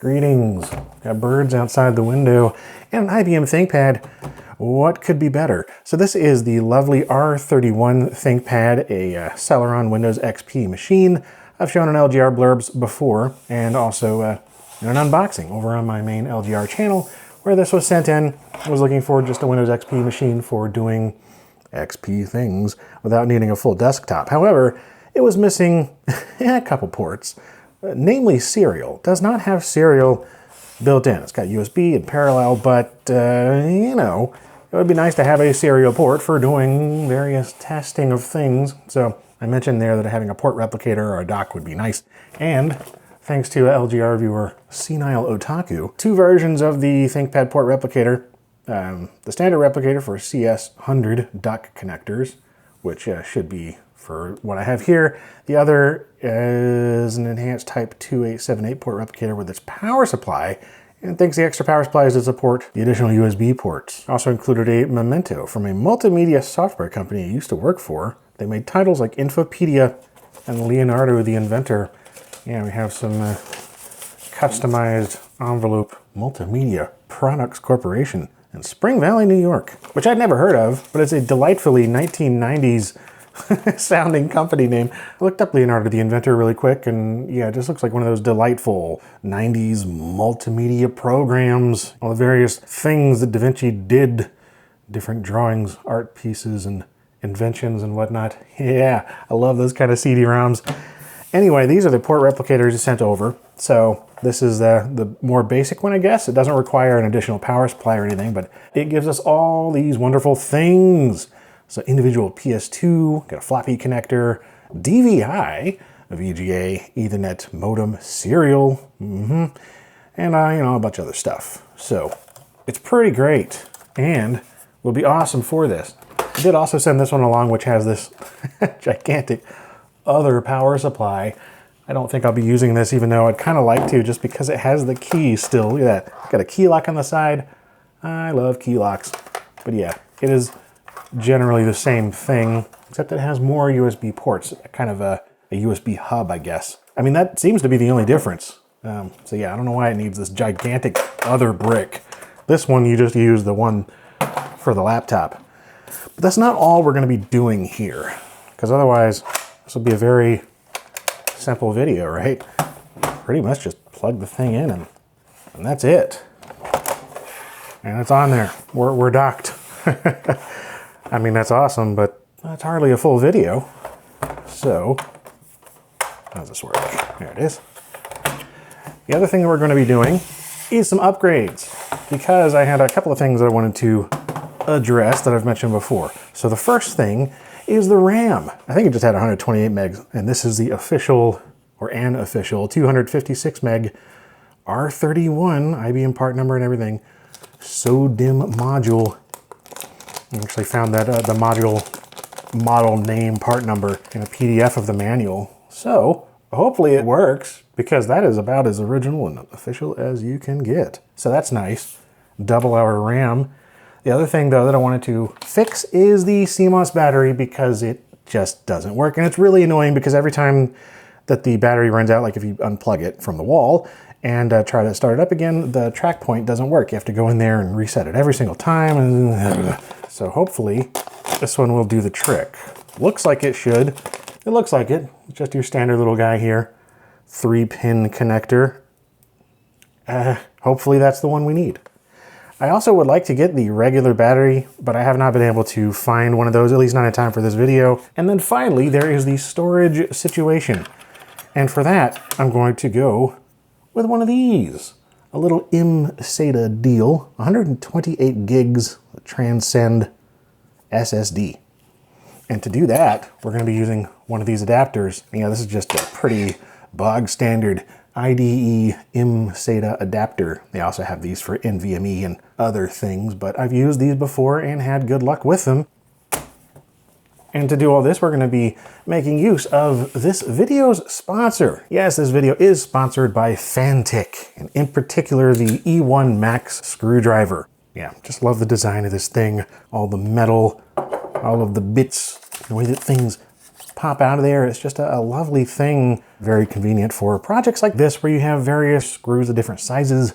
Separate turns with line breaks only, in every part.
Greetings. Got birds outside the window and an IBM ThinkPad. What could be better? So this is the lovely R31 ThinkPad, a Celeron Windows XP machine. I've shown an LGR blurbs before, and also an unboxing over on my main LGR channel where this was sent in. I was looking for just a Windows XP machine for doing XP things without needing a full desktop. However, it was missing a couple ports. Namely serial. Does not have serial built in. It's got USB and parallel, but you know, it would be nice to have a serial port for doing various testing of things. So I mentioned there that having a port replicator or a dock would be nice. And thanks to LGR viewer Senile Otaku, 2 versions of the ThinkPad port replicator. The standard replicator for CS100 dock connectors, which should be for what I have here. The other is an enhanced type 2878 port replicator with its power supply, and thanks to the extra power supplies to support the additional USB ports. Also included a memento from a multimedia software company I used to work for. They made titles like Infopedia and Leonardo the Inventor. Yeah, we have some customized envelope Multimedia Products Corporation in Spring Valley, New York, which I'd never heard of, but it's a delightfully 1990s sounding company name. I looked up Leonardo the Inventor really quick, and yeah, it just looks like one of those delightful 90s multimedia programs. All the various things that Da Vinci did, different drawings, art pieces, and inventions and whatnot. Yeah, I love those kind of CD-ROMs. Anyway, these are the port replicators sent over. So this is the more basic one, I guess. It doesn't require an additional power supply or anything, but it gives us all these wonderful things. So individual PS2, got a floppy connector, DVI, a VGA, Ethernet modem, serial, and you know, a bunch of other stuff. So it's pretty great and will be awesome for this. I did also send this one along, which has this gigantic other power supply. I don't think I'll be using this, even though I'd kind of like to, just because it has the key still. Look at that. It's got a key lock on the side. I love key locks. But yeah, it is generally the same thing, except it has more USB ports, kind of a USB hub, I guess. I mean, that seems to be the only difference. So yeah, I don't know why it needs this gigantic other brick. This one, you just use the one for the laptop. But that's not all we're going to be doing here, because otherwise this will be a very simple video, right? Pretty much just plug the thing in and that's it. And it's on there. We're docked. I mean, that's awesome, but that's hardly a full video. So, how does this work? There it is. The other thing that we're going to be doing is some upgrades, because I had a couple of things that I wanted to address that I've mentioned before. So the first thing is the RAM. I think it just had 128 megs, and this is the official, or an official, 256 meg R31, IBM part number and everything, SODIMM module. I actually found that the module model name part number in a PDF of the manual. So hopefully it works, because that is about as original and official as you can get. So that's nice. Double our RAM. The other thing though that I wanted to fix is the CMOS battery, because it just doesn't work. And it's really annoying, because every time that the battery runs out, like if you unplug it from the wall and try to start it up again, the track point doesn't work. You have to go in there and reset it every single time. And so hopefully this one will do the trick. Looks like it should. It looks like it. Just your standard little guy here. 3-pin connector. Hopefully that's the one we need. I also would like to get the regular battery, but I have not been able to find one of those, at least not in time for this video. And then finally, there is the storage situation. And for that, I'm going to go with one of these. A little mSATA deal, 128 gigs Transcend SSD. And to do that, we're going to be using one of these adapters. You know, this is just a pretty bog standard IDE mSATA adapter. They also have these for NVMe and other things, but I've used these before and had good luck with them. And to do all this, we're going to be making use of this video's sponsor. Yes, this video is sponsored by Fanttik, and in particular the E1 Max screwdriver. Yeah, just love the design of this thing. All the metal, all of the bits, the way that things pop out of there. It's just a lovely thing. Very convenient for projects like this where you have various screws of different sizes.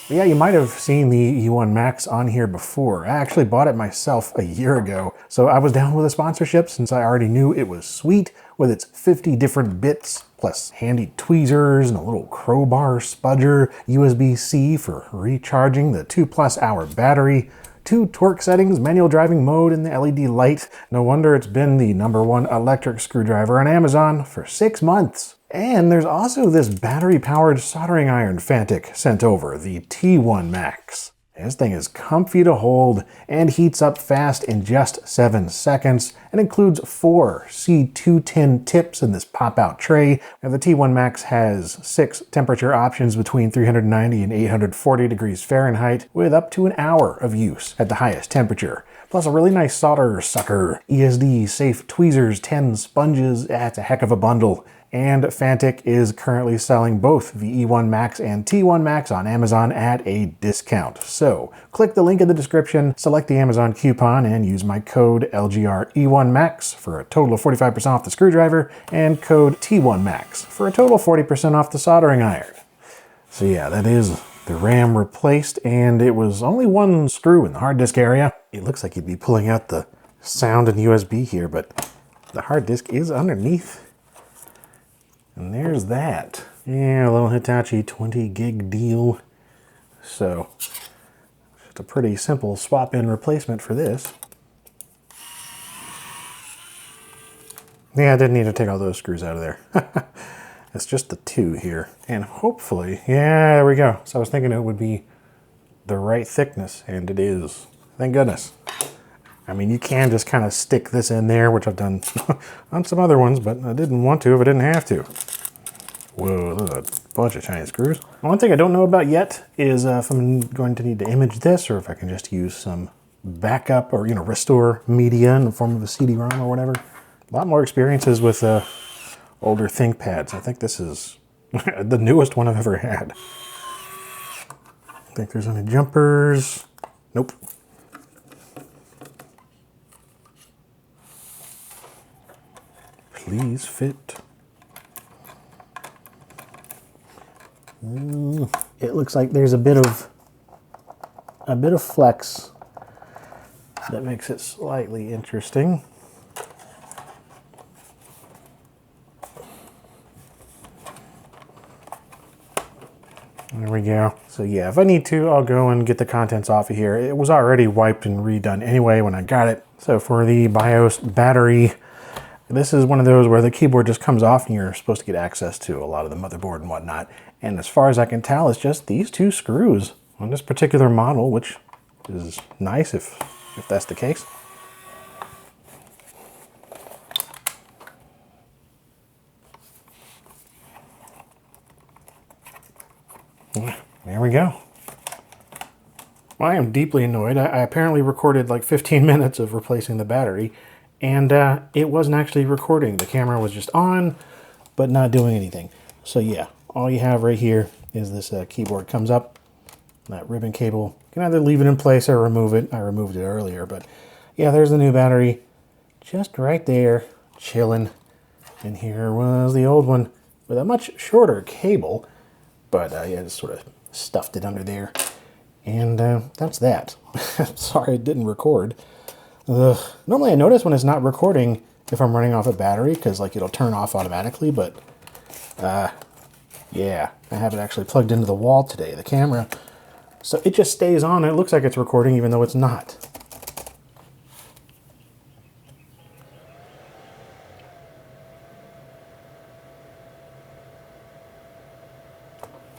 But yeah, you might have seen the E1 Max on here before. I actually bought it myself a year ago, so I was down with a sponsorship since I already knew it was sweet with its 50 different bits, plus handy tweezers and a little crowbar spudger, USB-C for recharging the 2+ hour battery, 2 torque settings, manual driving mode, and the LED light. No wonder it's been the #1 electric screwdriver on Amazon for 6 months. And there's also this battery-powered soldering iron Fanttik sent over, the T1 Max. This thing is comfy to hold and heats up fast in just 7 seconds. It includes 4 C210 tips in this pop-out tray. Now, the T1 Max has 6 temperature options between 390 and 840 degrees Fahrenheit, with up to an hour of use at the highest temperature. Plus a really nice solder sucker, ESD safe tweezers, 10 sponges. That's a heck of a bundle. And Fanttik is currently selling both the E1 Max and T1 Max on Amazon at a discount. So click the link in the description, select the Amazon coupon, and use my code LGRE1MAX for a total of 45% off the screwdriver, and code T1MAX for a total of 40% off the soldering iron. So yeah, that is the RAM replaced, and it was only 1 screw in the hard disk area. It looks like you'd be pulling out the sound and USB here, but the hard disk is underneath. And there's that. Yeah, a little Hitachi 20 gig deal. So, just a pretty simple swap-in replacement for this. Yeah, I didn't need to take all those screws out of there. It's just the 2 here. And hopefully, yeah, there we go. So I was thinking it would be the right thickness, and it is. Thank goodness. I mean, you can just kind of stick this in there, which I've done on some other ones, but I didn't want to if I didn't have to. Whoa, there's a bunch of Chinese screws. One thing I don't know about yet is if I'm going to need to image this, or if I can just use some backup or, restore media in the form of a CD-ROM or whatever. A lot more experiences with older ThinkPads. I think this is the newest one I've ever had. Think there's any jumpers? Nope. Please fit. It looks like there's a bit of flex that makes it slightly interesting. There we go. So yeah, if I need to, I'll go and get the contents off of here. It was already wiped and redone anyway when I got it. So for the BIOS battery, this is one of those where the keyboard just comes off and you're supposed to get access to a lot of the motherboard and whatnot. And as far as I can tell, it's just these 2 screws on this particular model, which is nice if that's the case. There we go. Well, I am deeply annoyed. I apparently recorded like 15 minutes of replacing the battery, and it wasn't actually recording. The camera was just on, but not doing anything. So yeah, all you have right here is this keyboard comes up, that ribbon cable. You can either leave it in place or remove it. I removed it earlier, but yeah, there's the new battery just right there, chilling. And here was the old one with a much shorter cable, but yeah, just sort of stuffed it under there. And that's that. Sorry it didn't record. Normally I notice when it's not recording if I'm running off a battery, because like it'll turn off automatically, but yeah, I have it actually plugged into the wall today, the camera. So it just stays on. It looks like it's recording even though it's not.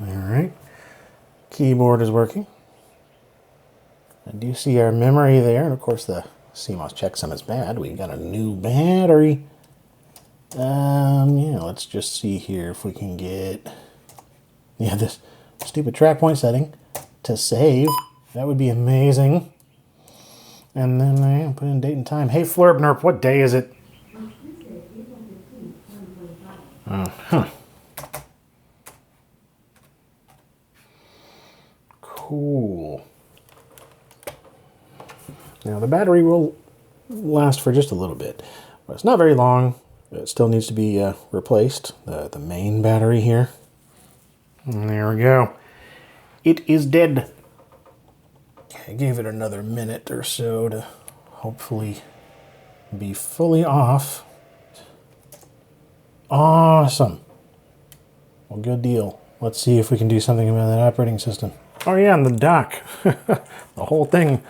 All right, keyboard is working. I do see our memory there, and of course the CMOS checksum is bad. We got a new battery. Yeah, let's just see here if we can get, yeah, this stupid track point setting to save. That would be amazing. And then put in date and time. Hey, Flurp Nerp, what day is it? Cool. Now the battery will last for just a little bit, but it's not very long. It still needs to be replaced, the main battery here. And there we go. It is dead. I gave it another minute or so to hopefully be fully off. Awesome. Well, good deal. Let's see if we can do something about that operating system. Oh yeah, and the dock. The whole thing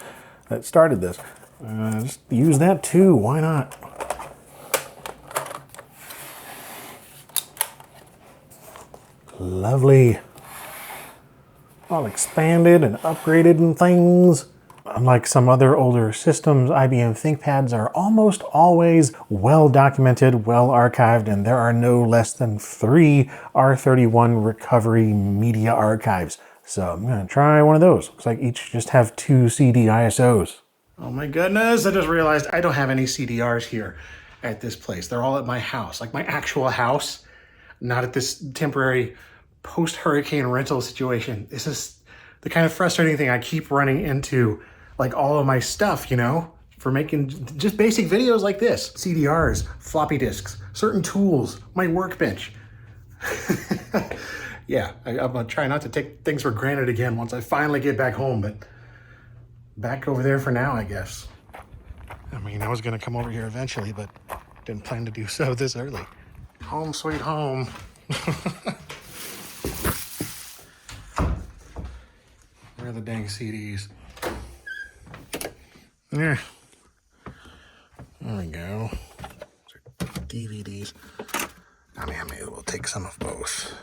that started this. Just use that too, why not? Lovely. All expanded and upgraded and things. Unlike some other older systems, IBM ThinkPads are almost always well documented, well archived, and there are no less than 3 R31 recovery media archives. So I'm gonna try one of those. Looks like each just have 2 CD ISOs. Oh my goodness, I just realized I don't have any CDRs here at this place. They're all at my house, like my actual house, not at this temporary post-hurricane rental situation. This is the kind of frustrating thing I keep running into, like all of my stuff, you know, for making just basic videos like this. CDRs, floppy disks, certain tools, my workbench. Yeah, I'm gonna try not to take things for granted again once I finally get back home, but back over there for now, I guess. I mean, I was gonna come over here eventually, but didn't plan to do so this early. Home sweet home. Where are the dang CDs? Yeah. There we go. DVDs. I mean, maybe we'll take some of both.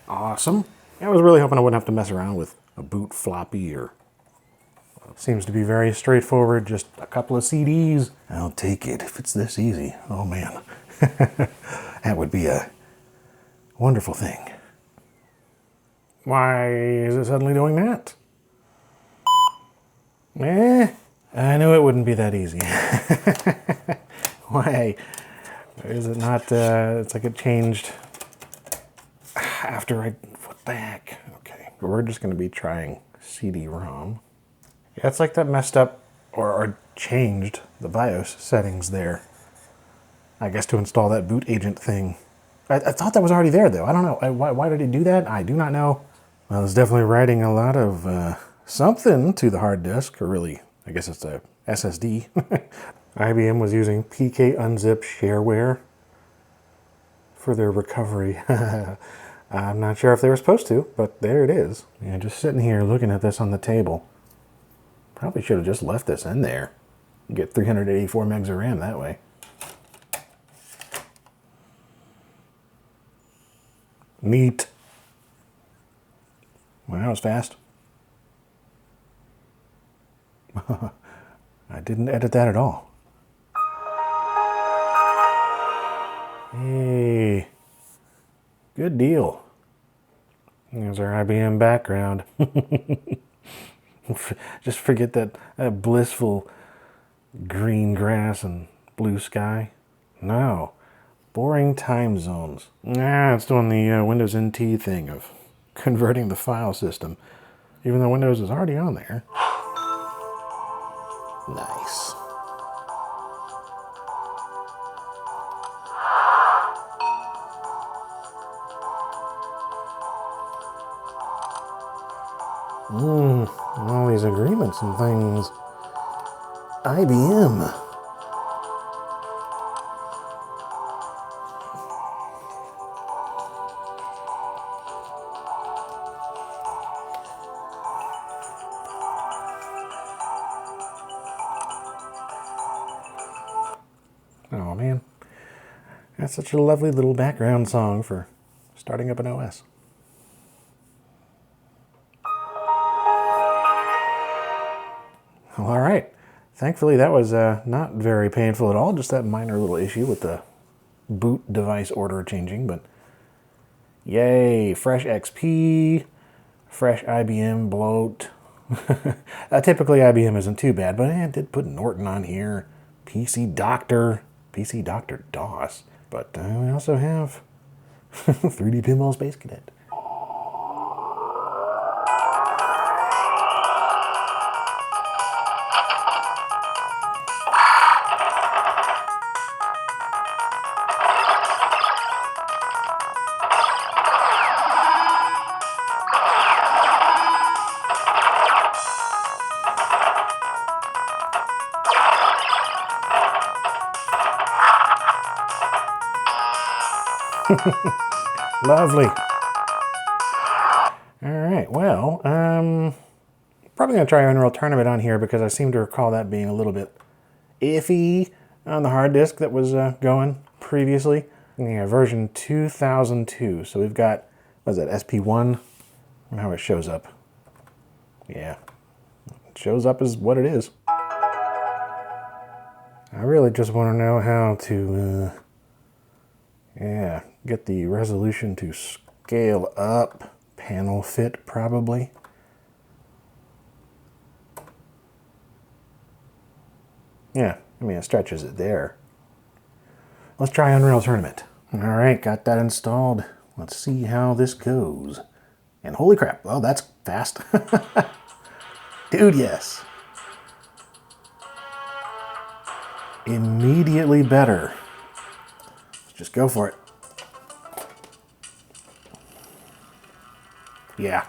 Awesome. I was really hoping I wouldn't have to mess around with a boot floppy or... Seems to be very straightforward, just a couple of CDs. I'll take it if it's this easy. Oh man. That would be a wonderful thing. Why is it suddenly doing that? I knew it wouldn't be that easy. Why is it not, it's like it changed after what the heck? Okay, we're just gonna be trying cd-rom. Yeah, it's like that messed up or changed the BIOS settings there. I guess to install that boot agent thing. I thought that was already there though. I don't know. Why did it do that? I do not know. Well, it's definitely writing a lot of something to the hard disk, or really, I guess it's a SSD. IBM was using PK unzip shareware for their recovery. I'm not sure if they were supposed to, but there it is. Yeah, just sitting here looking at this on the table. Probably should have just left this in there. Get 384 megs of RAM that way. Neat. Well, that was fast. I didn't edit that at all. Hey, good deal. There's our IBM background. Just forget that blissful green grass and blue sky. No, boring time zones. Nah, it's doing the Windows NT thing of converting the file system, even though Windows is already on there. Nice. All these agreements and things. IBM. Oh man, that's such a lovely little background song for starting up an OS. All right, thankfully that was not very painful at all, just that minor little issue with the boot device order changing, but yay, fresh XP, fresh IBM bloat. Typically IBM isn't too bad, but I did put Norton on here, PC Doctor DOS, but we also have 3D Pinball Space Cadet. Lovely. All right, well, probably gonna try Unreal Tournament on here because I seem to recall that being a little bit iffy on the hard disk that was going previously. Yeah, version 2002. So we've got, what is that, SP1? I don't know how it shows up. Yeah, it shows up as what it is. I really just want to know how to, yeah, get the resolution to scale up. Panel fit, probably. Yeah, I mean, it stretches it there. Let's try Unreal Tournament. All right, got that installed. Let's see how this goes. And holy crap, well, that's fast. Dude, yes. Immediately better. Just go for it. Yeah.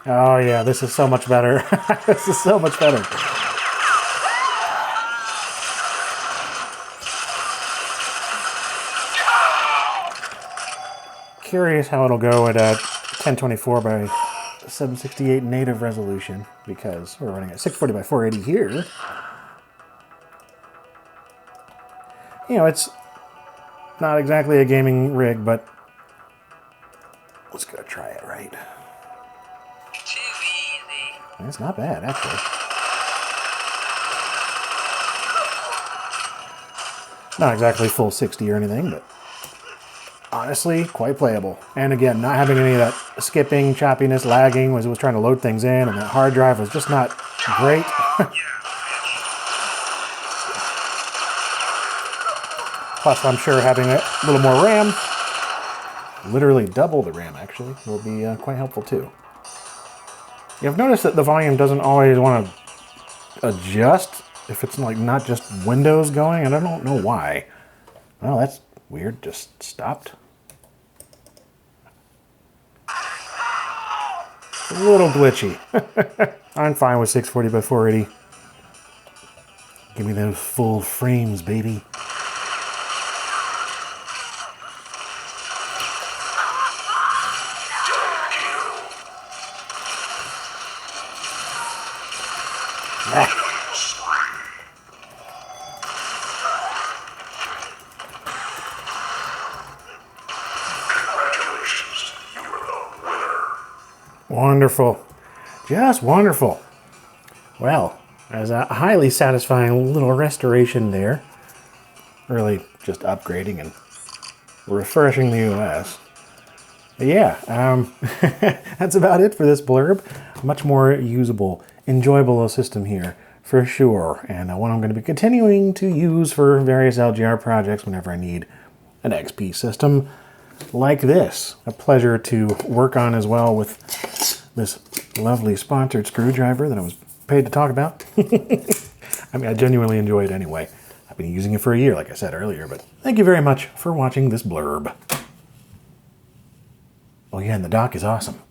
Oh yeah, this is so much better. This is so much better. Curious how it'll go at 1024 by 768 native resolution, because we're running at 640 by 480 here. You know, it's not exactly a gaming rig, but let's go try it right.
Too easy.
It's not bad, actually. Not exactly full 60 or anything, but honestly, quite playable. And again, not having any of that skipping, choppiness, lagging as it was trying to load things in, and that hard drive was just not great. Plus, I'm sure having a little more RAM, literally double the RAM actually, will be quite helpful too. You've noticed that the volume doesn't always want to adjust if it's like not just Windows going, and I don't know why. Well, that's weird, just stopped. A little glitchy. I'm fine with 640 by 480. Give me those full frames, baby. Wonderful. Just wonderful. Well, as a highly satisfying little restoration there. Really just upgrading and refreshing the OS. But yeah, that's about it for this blurb. Much more usable, enjoyable system here for sure. And one I'm going to be continuing to use for various LGR projects whenever I need an XP system like this. A pleasure to work on as well with this lovely sponsored screwdriver that I was paid to talk about. I mean, I genuinely enjoy it anyway. I've been using it for a year, like I said earlier, but thank you very much for watching this blurb. Oh yeah, and the dock is awesome.